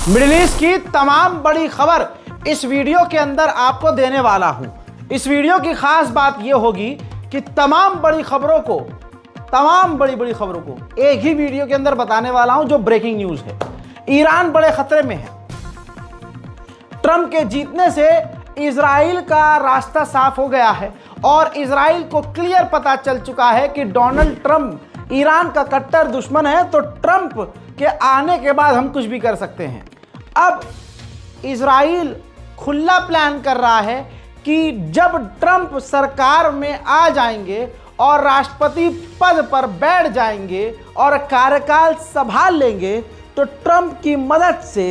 Middle east की तमाम बड़ी खबर इस वीडियो के अंदर आपको देने वाला हूं। इस वीडियो की खास बात यह होगी कि तमाम बड़ी खबरों को एक ही वीडियो के अंदर बताने वाला हूं जो ब्रेकिंग न्यूज है। ईरान बड़े खतरे में है। ट्रंप के जीतने से इजराइल का रास्ता साफ हो गया है और इजराइल को क्लियर पता चल चुका है कि डोनाल्ड ट्रंप ईरान का कट्टर दुश्मन है, तो ट्रंप के आने के बाद हम कुछ भी कर सकते हैं। अब इजराइल खुला प्लान कर रहा है कि जब ट्रंप सरकार में आ जाएंगे और राष्ट्रपति पद पर बैठ जाएंगे और कार्यकाल संभाल लेंगे, तो ट्रंप की मदद से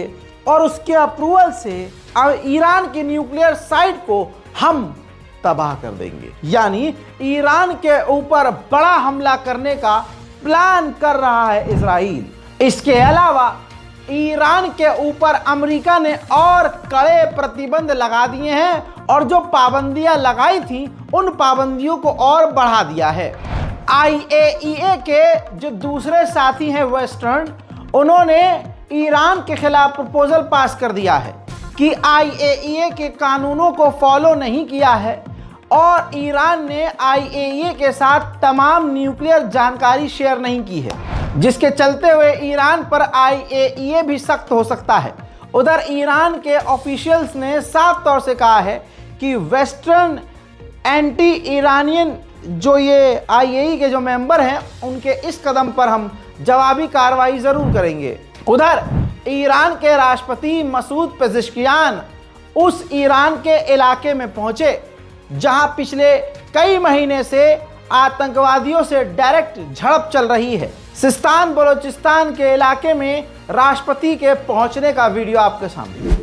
और उसके अप्रूवल से ईरान की न्यूक्लियर साइट को हम तबाह कर देंगे। यानी ईरान के ऊपर बड़ा हमला करने का प्लान कर रहा है इजराइल। इसके अलावा ईरान के ऊपर अमेरिका ने और कड़े प्रतिबंध लगा दिए हैं और जो पाबंदियां लगाई थी उन पाबंदियों को और बढ़ा दिया है। IAEA के जो दूसरे साथी हैं वेस्टर्न, उन्होंने ईरान के खिलाफ प्रपोजल पास कर दिया है कि IAEA के कानूनों को फॉलो नहीं किया है और ईरान ने IAEA के साथ तमाम न्यूक्लियर जानकारी शेयर नहीं की है, जिसके चलते हुए ईरान पर IAEA भी सख्त हो सकता है। उधर ईरान के ऑफिशियल्स ने साफ तौर से कहा है कि वेस्टर्न एंटी ईरानियन जो ये IAEA के जो मेंबर हैं, उनके इस कदम पर हम जवाबी कार्रवाई ज़रूर करेंगे। उधर ईरान के राष्ट्रपति मसूद पेज़ेश्कियान उस ईरान के इलाके में पहुंचे जहां पिछले कई महीने से आतंकवादियों से डायरेक्ट झड़प चल रही है। सिस्तान बलोचिस्तान के इलाके में राष्ट्रपति के पहुंचने का वीडियो आपके सामने।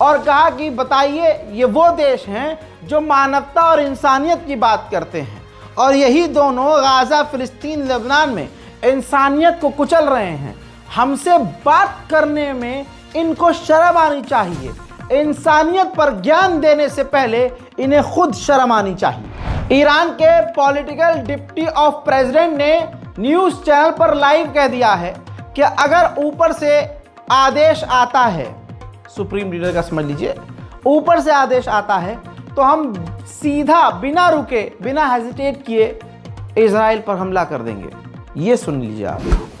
और कहा कि बताइए, ये वो देश हैं जो मानवता और इंसानियत की बात करते हैं और यही दोनों गाजा, फिलिस्तीन, लेबनान में इंसानियत को कुचल रहे हैं। हमसे बात करने में इनको शर्म आनी चाहिए। इंसानियत पर ज्ञान देने से पहले इन्हें खुद शर्म आनी चाहिए। ईरान के पॉलिटिकल डिप्टी ऑफ प्रेसिडेंट ने न्यूज़ चैनल पर लाइव कह दिया है कि अगर ऊपर से आदेश आता है, सुप्रीम लीडर का समझ लीजिए, ऊपर से आदेश आता है तो हम सीधा बिना रुके, बिना हेजिटेट किए इजराइल पर हमला कर देंगे। ये सुन लीजिए आप।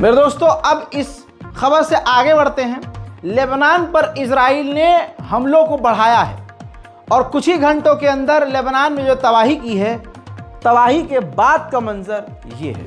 मेरे दोस्तों, अब इस खबर से आगे बढ़ते हैं। लेबनान पर इजराइल ने हमलों को बढ़ाया है और कुछ ही घंटों के अंदर लेबनान में जो तबाही की है, तबाही के बाद का मंजर ये है।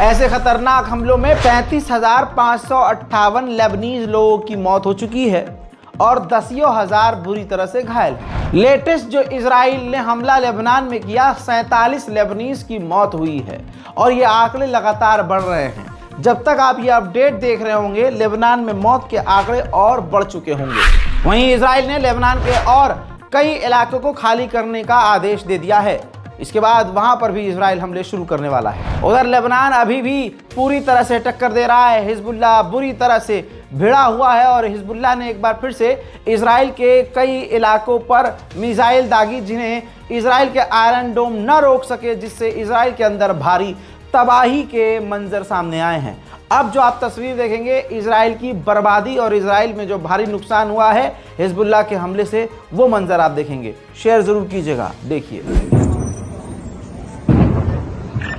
ऐसे खतरनाक हमलों में 35,558 लेबनीज लोगों की मौत हो चुकी है और दसियों हजार बुरी तरह से घायल। लेटेस्ट जो इजराइल ने हमला लेबनान में किया, 47 लेबनीज की मौत हुई है और ये आंकड़े लगातार बढ़ रहे हैं। जब तक आप ये अपडेट देख रहे होंगे, लेबनान में मौत के आंकड़े और बढ़ चुके होंगे। वहीं इजराइल ने लेबनान के और कई इलाकों को खाली करने का आदेश दे दिया है। इसके बाद वहां पर भी इजराइल हमले शुरू करने वाला है। उधर लेबनान अभी भी पूरी तरह से टक्कर दे रहा है। हिजबुल्लाह बुरी तरह से भिड़ा हुआ है और हिजबुल्लाह ने एक बार फिर से इजराइल के कई इलाकों पर मिसाइल दागी, जिन्हें इजराइल के आयरन डोम न रोक सके, जिससे इजराइल के अंदर भारी तबाही के मंजर सामने आए हैं। अब जो आप तस्वीर देखेंगे इजराइल की बर्बादी और इजराइल में जो भारी नुकसान हुआ है हिजबुल्लाह के हमले से, वो मंजर आप देखेंगे। शेयर जरूर कीजिएगा, देखिए।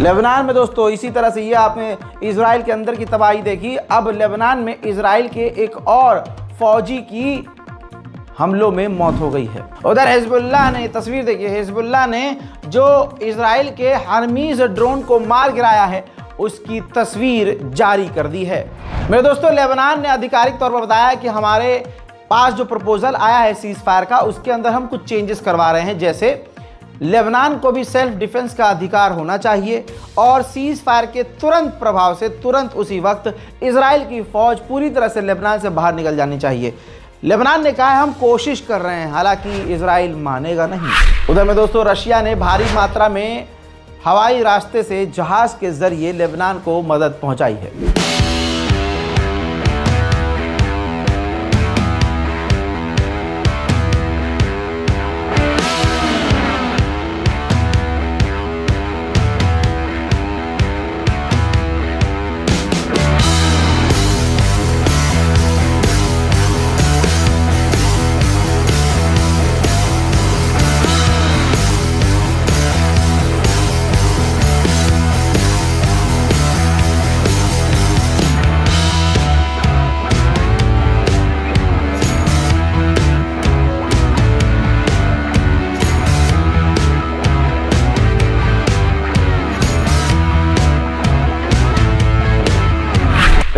लेबनान में दोस्तों इसी तरह से ये आपने इजराइल के अंदर की तबाही देखी। अब लेबनान में इजराइल के एक और फौजी की हमलों में मौत हो गई है। उधर हिजबुल्लाह ने, तस्वीर देखिए, हिजबुल्लाह ने जो इजराइल के हरमीज ड्रोन को मार गिराया है उसकी तस्वीर जारी कर दी है। मेरे दोस्तों, लेबनान ने आधिकारिक तौर पर बताया कि हमारे पास जो प्रपोजल आया है सीज फायर का, उसके अंदर हम कुछ चेंजेस करवा रहे हैं। जैसे लेबनान को भी सेल्फ डिफेंस का अधिकार होना चाहिए और सीज फायर के तुरंत प्रभाव से तुरंत उसी वक्त इजराइल की फौज पूरी तरह से लेबनान से बाहर निकल जानी चाहिए। लेबनान ने कहा है हम कोशिश कर रहे हैं, हालांकि इजराइल मानेगा नहीं। उधर में दोस्तों रशिया ने भारी मात्रा में हवाई रास्ते से जहाज के जरिए लेबनान को मदद पहुंचाई है।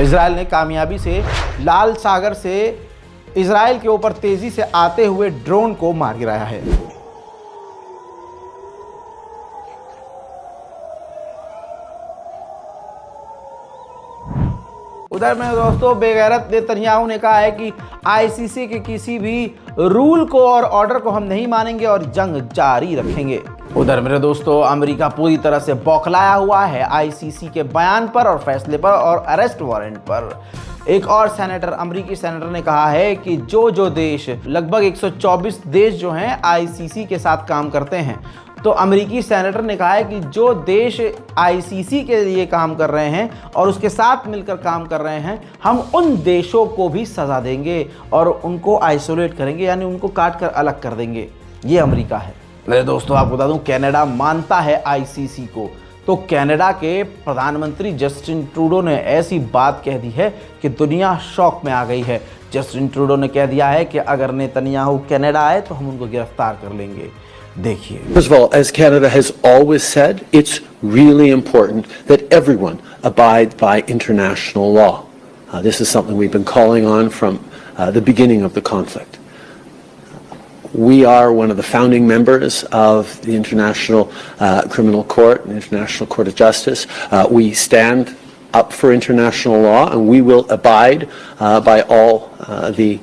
इजराइल ने कामयाबी से लाल सागर से इजराइल के ऊपर तेजी से आते हुए ड्रोन को मार गिराया है। उधर में दोस्तों बेगैरत नेतन्याहू ने कहा है कि आईसीसी के किसी भी रूल को और ऑर्डर को हम नहीं मानेंगे और जंग जारी रखेंगे। उधर मेरे दोस्तों अमेरिका पूरी तरह से बौखलाया हुआ है आईसीसी के बयान पर और फैसले पर और अरेस्ट वारंट पर। एक और सेनेटर, अमेरिकी सेनेटर ने कहा है कि जो देश, लगभग 124 देश जो हैं आईसीसी के साथ काम करते हैं, तो अमेरिकी सेनेटर ने कहा है कि जो देश आईसीसी के लिए काम कर रहे हैं और उसके साथ मिलकर काम कर रहे हैं, हम उन देशों को भी सज़ा देंगे और उनको आइसोलेट करेंगे, यानी उनको काट कर अलग कर देंगे। ये अमेरिका है। मेरे दोस्तों, आपको बता दूं, कनाडा मानता है आईसीसी को। तो कनाडा के प्रधानमंत्री जस्टिन ट्रूडो ने ऐसी बात कह दी है कि दुनिया शॉक में आ गई है। जस्टिन ट्रूडो ने कह दिया है कि अगर नेतन्याहू कनाडा आए तो हम उनको गिरफ्तार कर लेंगे। देखिए, First of all, as Canada has always said, it's really important that everyone abide by international law. This is something we've been calling on from the beginning of the conflict. We are one of the founding members of the International Criminal Court and International Court of Justice. We stand up for international law, and we will abide by all the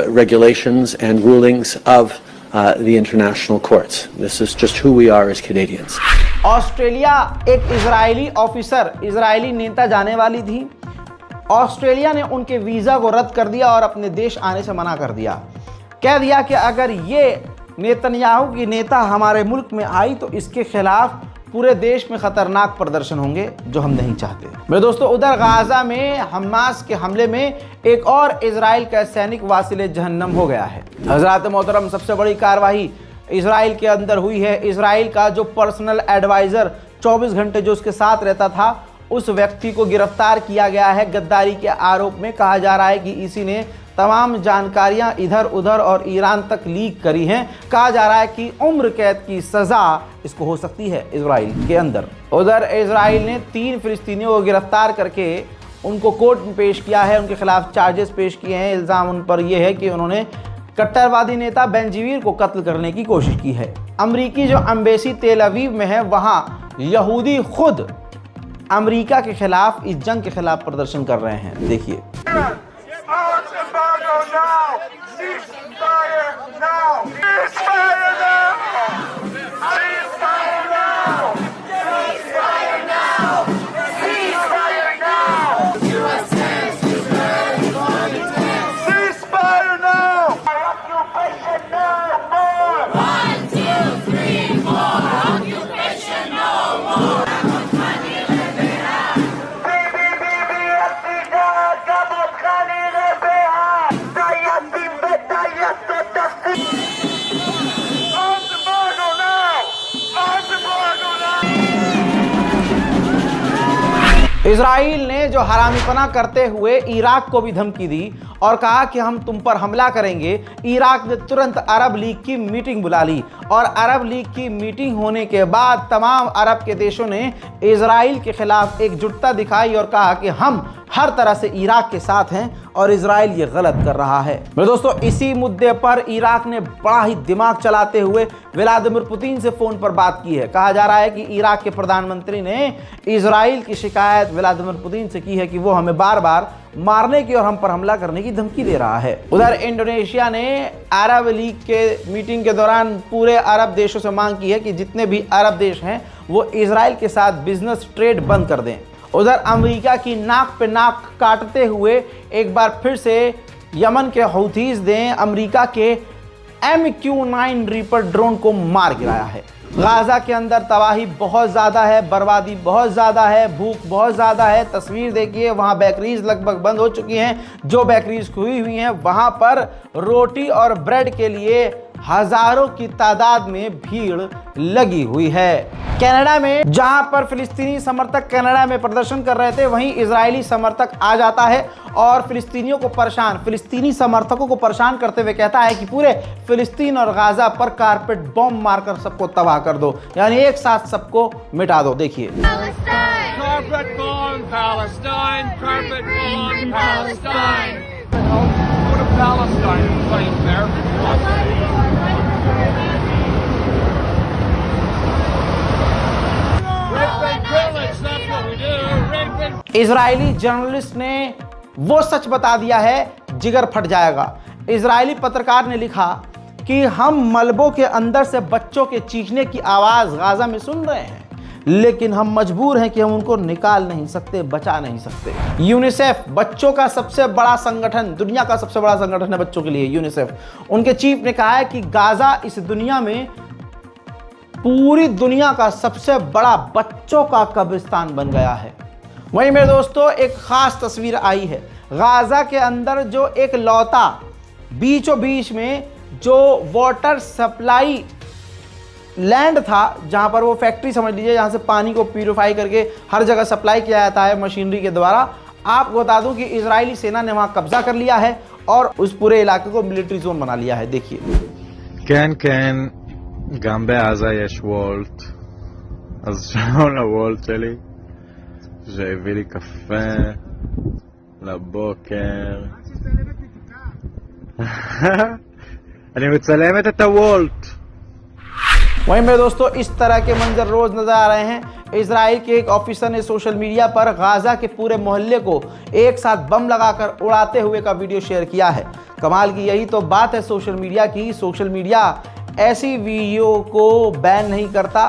regulations and rulings of the international courts. This is just who we are as Canadians. Australia, एक Israeli officer, Israeli नेता जाने वाली थी। Australia ने उनके visa को रद्द कर दिया और अपने देश आने से मना कर दिया। कह दिया कि अगर ये नेतन्याहू की नेता हमारे मुल्क में आई तो इसके खिलाफ पूरे देश में खतरनाक प्रदर्शन होंगे, जो हम नहीं चाहते। मेरे दोस्तों, उधर गाजा में हमास के हमले में एक और इजराइल का सैनिक वासिले जहन्नम हो गया है। हजरात मोहतरम, सबसे बड़ी कार्रवाई इजराइल के अंदर हुई है। इजराइल का जो पर्सनल एडवाइज़र 24 घंटे जो उसके साथ रहता था, उस व्यक्ति को गिरफ्तार किया गया है गद्दारी के आरोप में। कहा जा रहा है कि इसी ने तमाम जानकारियां इधर उधर और ईरान तक लीक करी हैं। कहा जा रहा है कि उम्र कैद की सज़ा इसको हो सकती है इजराइल के अंदर। उधर इजराइल ने 3 फिलिस्तीनियों को गिरफ्तार करके उनको कोर्ट में पेश किया है। उनके खिलाफ चार्जेस पेश किए हैं। इल्ज़ाम उन पर यह है कि उन्होंने कट्टरवादी नेता बेंजीवीर को कत्ल करने की कोशिश की है। अमरीकी जो एम्बेसी तेल अवीव में है, वहाँ यहूदी खुद अमरीका के खिलाफ, इस जंग के खिलाफ प्रदर्शन कर रहे हैं। देखिए, इजराइल ने जो हरामीपना करते हुए इराक को भी धमकी दी और कहा कि हम तुम पर हमला करेंगे। इराक ने तुरंत अरब लीग की मीटिंग बुला ली और अरब लीग की मीटिंग होने के बाद तमाम अरब के देशों ने इजराइल के खिलाफ एकजुटता दिखाई और कहा कि हम हर तरह से इराक के साथ हैं और इजराइल ये गलत कर रहा है। मेरे दोस्तों, इसी मुद्दे पर इराक ने बड़ा ही दिमाग चलाते हुए व्लादिमीर पुतिन से फोन पर बात की है। कहा जा रहा है कि इराक के प्रधानमंत्री ने इजराइल की शिकायत व्लादिमीर पुतिन से की है कि वो हमें बार बार मारने की और हम पर हमला करने की धमकी दे रहा है। उधर इंडोनेशिया ने अरब लीग के मीटिंग के दौरान पूरे अरब देशों से मांग की है कि जितने भी अरब देश हैं वो इजराइल के साथ बिजनेस ट्रेड बंद कर दें। उधर अमेरिका की नाक पे नाक काटते हुए एक बार फिर से यमन के हौथीज ने अमेरिका के MQ-9 रीपर ड्रोन को मार गिराया है। गाजा के अंदर तबाही बहुत ज़्यादा है, बर्बादी बहुत ज़्यादा है, भूख बहुत ज़्यादा है। तस्वीर देखिए, वहाँ बेकरीज लगभग बंद हो चुकी हैं। जो बेकरीज खुली हुई हैं वहाँ पर रोटी और ब्रेड के लिए हज़ारों की तादाद में भीड़ लगी हुई है। कनाडा में जहां पर फिलिस्तीनी समर्थक कनाडा में प्रदर्शन कर रहे थे, वहीं इजरायली समर्थक आ जाता है और फिलिस्तीनी समर्थकों को परेशान करते हुए कहता है कि पूरे फिलिस्तीन और गाजा पर कारपेट बॉम्ब मारकर सबको तबाह कर दो, यानी एक साथ सबको मिटा दो। देखिए, Carpet bomb Palestine, carpet bomb Palestine. Go to Palestine and fight there. Rape and pillage, that's what we do. Rape and Israeli journalist ने वो सच बता दिया है, जिगर फट जाएगा। इजरायली पत्रकार ने लिखा कि हम मलबों के अंदर से बच्चों के चीखने की आवाज़ गाजा में सुन रहे हैं। लेकिन हम मजबूर हैं कि हम उनको निकाल नहीं सकते, बचा नहीं सकते। यूनिसेफ बच्चों का सबसे बड़ा संगठन, दुनिया का सबसे बड़ा संगठन है बच्चों के लिए यूनिसेफ। उनके चीफ ने कहा है कि गाजा इस दुनिया में, पूरी दुनिया का सबसे बड़ा बच्चों का कब्रिस्तान बन गया है। वहीं मेरे दोस्तों एक खास तस्वीर आई है, गाजा के अंदर जो एक लौता बीचों बीच में जो वाटर सप्लाई लैंड था, जहां पर वो फैक्ट्री समझ लीजिए, जहां से पानी को प्यूरिफाई करके हर जगह सप्लाई किया जाता है मशीनरी के द्वारा। आपको बता दूं कि इजरायली सेना ने वहां कब्जा कर लिया है और उस पूरे इलाके को मिलिट्री जोन बना लिया है। देखिए, כן, גם בעזה יש וולט, אז שלום לוולט שלי שהביא לי קפה לבוקר. אני מצלמת את הוולט. वहीं मेरे दोस्तों इस तरह के मंजर रोज नजर आ रहे हैं। इजराइल के एक ऑफिसर ने सोशल मीडिया पर गाजा के पूरे मोहल्ले को एक साथ बम लगाकर उड़ाते हुए का वीडियो शेयर किया है। कमाल की यही तो बात है सोशल मीडिया की। सोशल मीडिया ऐसी वीडियो को बैन नहीं करता,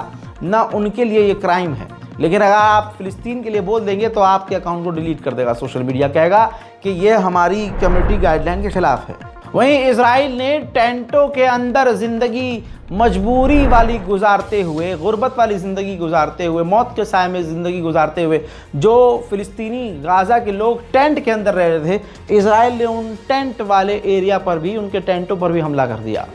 ना उनके लिए ये क्राइम है, लेकिन अगर आप फिलिस्तीन के लिए बोल देंगे तो आपके अकाउंट को डिलीट कर देगा सोशल मीडिया, कहेगा कि ये हमारी कम्युनिटी गाइडलाइन के खिलाफ है। वहीं इजराइल ने टेंटों के अंदर जिंदगी मजबूरी वाली गुजारते हुए, गुर्बत वाली ज़िंदगी गुजारते हुए, मौत के साए में ज़िंदगी गुजारते हुए जो फ़िलिस्तीनी गाज़ा के लोग टेंट के अंदर रह रहे थे, इजराइल ने उन टेंट वाले एरिया पर भी, उनके टेंटों पर भी हमला कर दिया।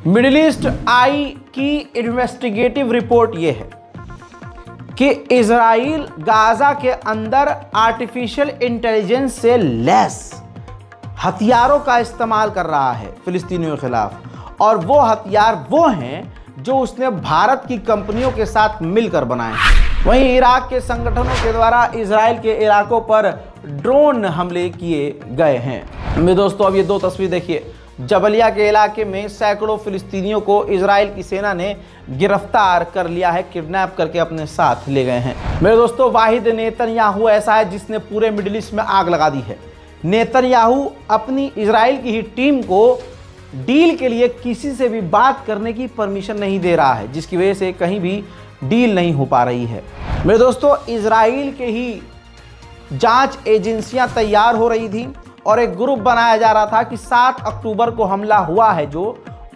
मिडिल ईस्ट आई की इन्वेस्टिगेटिव रिपोर्ट यह है कि इजराइल गाजा के अंदर आर्टिफिशियल इंटेलिजेंस से लैस हथियारों का इस्तेमाल कर रहा है फिलिस्तीनियों के खिलाफ, और वो हथियार वो हैं जो उसने भारत की कंपनियों के साथ मिलकर बनाए हैं। वहीं इराक के संगठनों के द्वारा इजराइल के इलाकों पर ड्रोन हमले किए गए हैं। मेरे दोस्तों अब ये दो तस्वीर देखिए, जबलिया के इलाके में सैकड़ों फिलिस्तीनियों को इजराइल की सेना ने गिरफ्तार कर लिया है, किडनैप करके अपने साथ ले गए हैं। मेरे दोस्तों वाहिद नेतन्याहू ऐसा है जिसने पूरे मिडिल ईस्ट में आग लगा दी है। नेतन्याहू अपनी इजराइल की ही टीम को डील के लिए किसी से भी बात करने की परमिशन नहीं दे रहा है, जिसकी वजह से कहीं भी डील नहीं हो पा रही है। मेरे दोस्तों इजराइल के ही जांच एजेंसियां तैयार हो रही थी और एक ग्रुप बनाया जा रहा था कि 7 अक्टूबर को हमला हुआ है जो,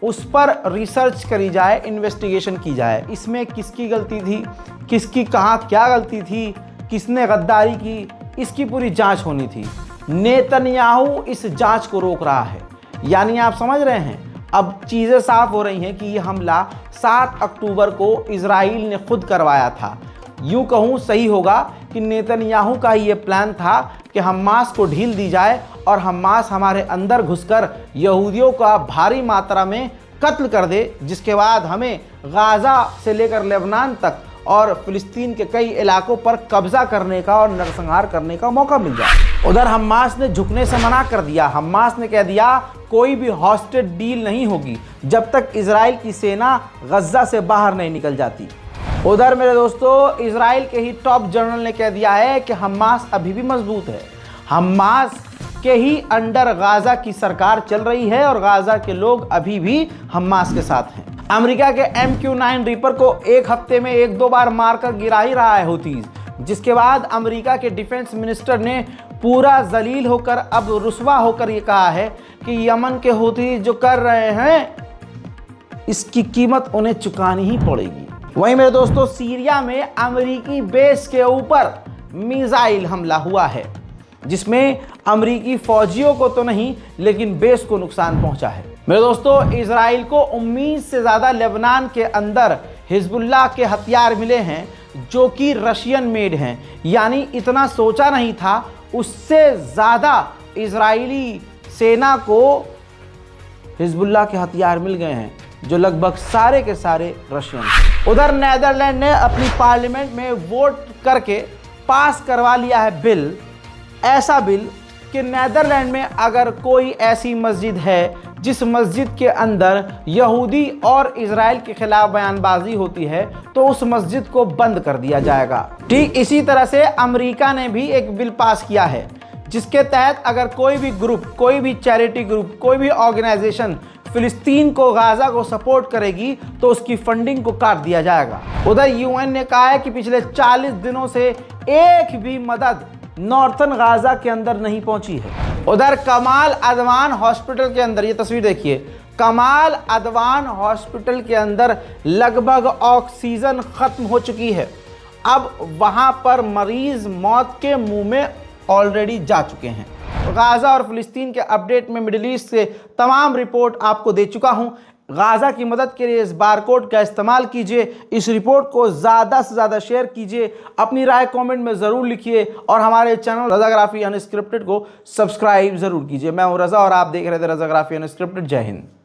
उस पर रिसर्च करी जाए, इन्वेस्टिगेशन की जाए, इसमें किसकी गलती थी, किसकी कहाँ क्या गलती थी, किसने गद्दारी की, इसकी पूरी जांच होनी थी। नेतन्याहू इस जांच को रोक रहा है, यानी आप समझ रहे हैं अब चीज़ें साफ हो रही हैं कि ये हमला 7 अक्टूबर को इजराइल ने खुद करवाया था। यूँ कहूँ सही होगा कि नेतन्याहू का ये प्लान था कि हमास को ढील दी जाए और हमास हमारे अंदर घुसकर यहूदियों का भारी मात्रा में कत्ल कर दे, जिसके बाद हमें गाज़ा से लेकर लेबनान तक और फिलिस्तीन के कई इलाकों पर कब्जा करने का और नरसंहार करने का मौका मिल जाए। उधर हमास ने झुकने से मना कर दिया। हमास ने कह दिया कोई भी हॉस्टेज डील नहीं होगी जब तक इजराइल की सेना गज्जा से बाहर नहीं निकल जाती। उधर मेरे दोस्तों इजराइल के ही टॉप जनरल ने कह दिया है कि हमास अभी भी मजबूत है। हमास के ही अंडर गाजा की सरकार चल रही है और गाजा के लोग अभी भी हमास के साथ हैं। अमेरिका के MQ-9 रीपर को एक हफ्ते में 1-2 बार मारकर गिरा ही रहा है हुतीज, जिसके बाद अमेरिका के डिफेंस मिनिस्टर ने पूरा जलील होकर, अब रुस्वा होकर ये कहा है कि यमन के हुतीज जो कर रहे हैं इसकी कीमत उन्हें चुकानी ही पड़ेगी। वहीं मेरे दोस्तों सीरिया में अमेरिकी बेस के ऊपर मिसाइल हमला हुआ है, जिसमें अमेरिकी फौजियों को तो नहीं लेकिन बेस को नुकसान पहुंचा है। मेरे दोस्तों इजराइल को 19 से ज़्यादा लेबनान के अंदर हिजबुल्लाह के हथियार मिले हैं जो कि रशियन मेड हैं, यानी इतना सोचा नहीं था, उससे ज़्यादा इजरायली सेना को हिजबुल्लाह के हथियार मिल गए हैं जो लगभग सारे के सारे रशियन। उधर नेदरलैंड ने अपनी पार्लियामेंट में वोट करके पास करवा लिया है बिल, ऐसा बिल कि नेदरलैंड में अगर कोई ऐसी मस्जिद है जिस मस्जिद के अंदर यहूदी और इजराइल के खिलाफ बयानबाजी होती है तो उस मस्जिद को बंद कर दिया जाएगा। ठीक इसी तरह से अमेरिका ने भी एक बिल पास किया है जिसके तहत अगर कोई भी ग्रुप, कोई भी चैरिटी ग्रुप, कोई भी ऑर्गेनाइजेशन फिलिस्तीन को, गाजा को सपोर्ट करेगी तो उसकी फंडिंग को काट दिया जाएगा। उधर यूएन ने कहा है कि पिछले 40 दिनों से एक भी मदद नॉर्थन गाजा के अंदर नहीं पहुंची है। उधर कमाल अदवान हॉस्पिटल के अंदर, ये तस्वीर देखिए, कमाल अदवान हॉस्पिटल के अंदर लगभग ऑक्सीजन खत्म हो चुकी है। अब वहां पर मरीज मौत के मुंह में ऑलरेडी जा चुके हैं। गाजा और फिलिस्तीन के अपडेट में मिडिल ईस्ट से तमाम रिपोर्ट आपको दे चुका हूं। गाजा की मदद के लिए इस बारकोड का इस्तेमाल कीजिए। इस रिपोर्ट को ज़्यादा से ज़्यादा शेयर कीजिए। अपनी राय कमेंट में ज़रूर लिखिए और हमारे चैनल रज़ाग्राफी अनस्क्रिप्टेड को सब्सक्राइब ज़रूर कीजिए। मैं हूं रज़ा और आप देख रहे थे रज़ाग्राफी अनस्क्रिप्टेड। जय हिंद।